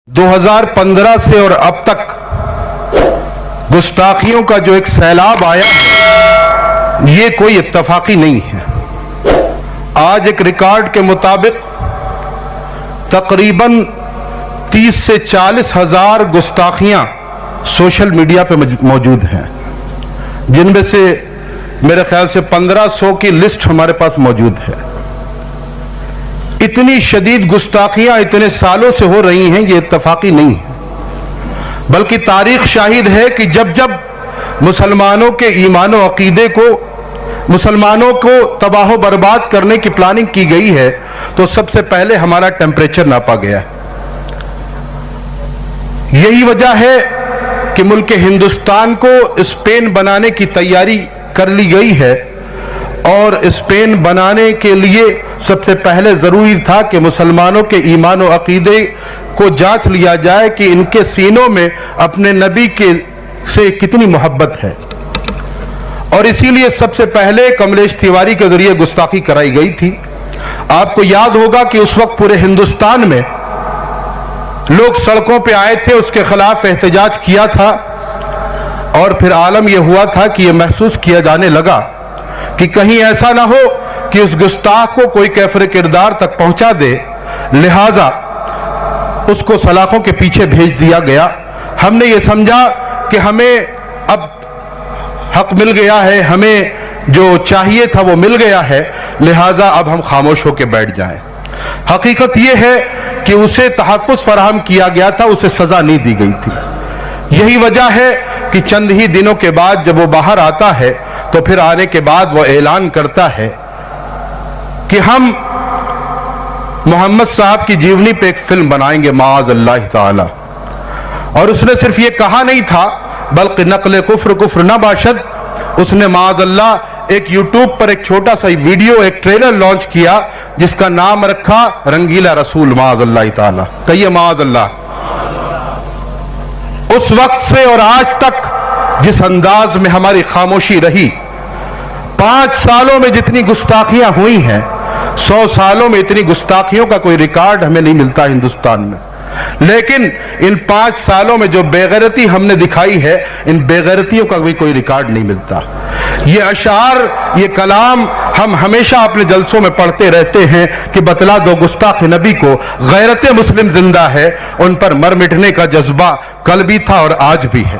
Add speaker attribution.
Speaker 1: 2015 से और अब तक गुस्ताखियों का जो एक सैलाब आया है, ये कोई इत्तफाकी नहीं है। आज एक रिकॉर्ड के मुताबिक तकरीबन 30 से 40 हजार गुस्ताखियां सोशल मीडिया पे मौजूद हैं, जिनमें से मेरे ख्याल से 1500 की लिस्ट हमारे पास मौजूद है। इतनी शदीद गुस्ताखियां इतने सालों से हो रही हैं, ये इत्तफाकी नहीं है, बल्कि तारीख शाहिद है कि जब जब मुसलमानों के ईमान और अकीदे को, मुसलमानों को तबाह बर्बाद करने की प्लानिंग की गई है, तो सबसे पहले हमारा टेम्परेचर नापा गया है। यही वजह है कि मुल्क हिंदुस्तान को स्पेन बनाने की तैयारी कर ली गई है, और स्पेन बनाने के लिए सबसे पहले जरूरी था कि मुसलमानों के ईमान और अकीदे को जांच लिया जाए कि इनके सीनों में अपने नबी के से कितनी मोहब्बत है। और इसीलिए सबसे पहले कमलेश तिवारी के जरिए गुस्ताखी कराई गई थी। आपको याद होगा कि उस वक्त पूरे हिंदुस्तान में लोग सड़कों पे आए थे, उसके खिलाफ एहतजाज किया था, और फिर आलम यह हुआ था कि यह महसूस किया जाने लगा कि कहीं ऐसा ना हो कि उस गुस्ताख को कोई कैफर किरदार तक पहुंचा दे, लिहाजा उसको सलाखों के पीछे भेज दिया गया। हमने ये समझा कि हमें अब हक मिल गया है, हमें जो चाहिए था वो मिल गया है, लिहाजा अब हम खामोश होकर बैठ जाएं। हकीकत यह है कि उसे तहफ़्फ़ुज़ फराहम किया गया था, उसे सजा नहीं दी गई थी। यही वजह है कि चंद ही दिनों के बाद जब वो बाहर आता है, तो फिर आने के बाद वो ऐलान करता है कि हम मोहम्मद साहब की जीवनी पे एक फिल्म बनाएंगे माअज़ अल्लाह ताला। और उसने सिर्फ ये कहा नहीं था, बल्कि नक़ल कुफ्र कुफ्र न बाशद, उसने माअज़ अल्लाह एक यूट्यूब पर एक छोटा सा वीडियो, एक ट्रेलर लॉन्च किया जिसका नाम रखा रंगीला रसूल माअज़ अल्लाह ताला। कहिए माअज़ अल्लाह। उस वक्त से और आज तक जिस अंदाज में हमारी खामोशी रही, 5 सालों में जितनी गुस्ताखियां हुई हैं, 100 सालों में इतनी गुस्ताखियों का कोई रिकॉर्ड हमें नहीं मिलता हिंदुस्तान में। लेकिन इन 5 सालों में जो बेगैरती हमने दिखाई है, इन बेगैरतियों का भी कोई रिकॉर्ड नहीं मिलता। ये अशार, ये कलाम हम हमेशा अपने जलसों में पढ़ते रहते हैं कि बतला दो गुस्ताख नबी को गैरत मुस्लिम जिंदा है, उन पर मर मिटने का जज्बा कल भी था और आज भी है।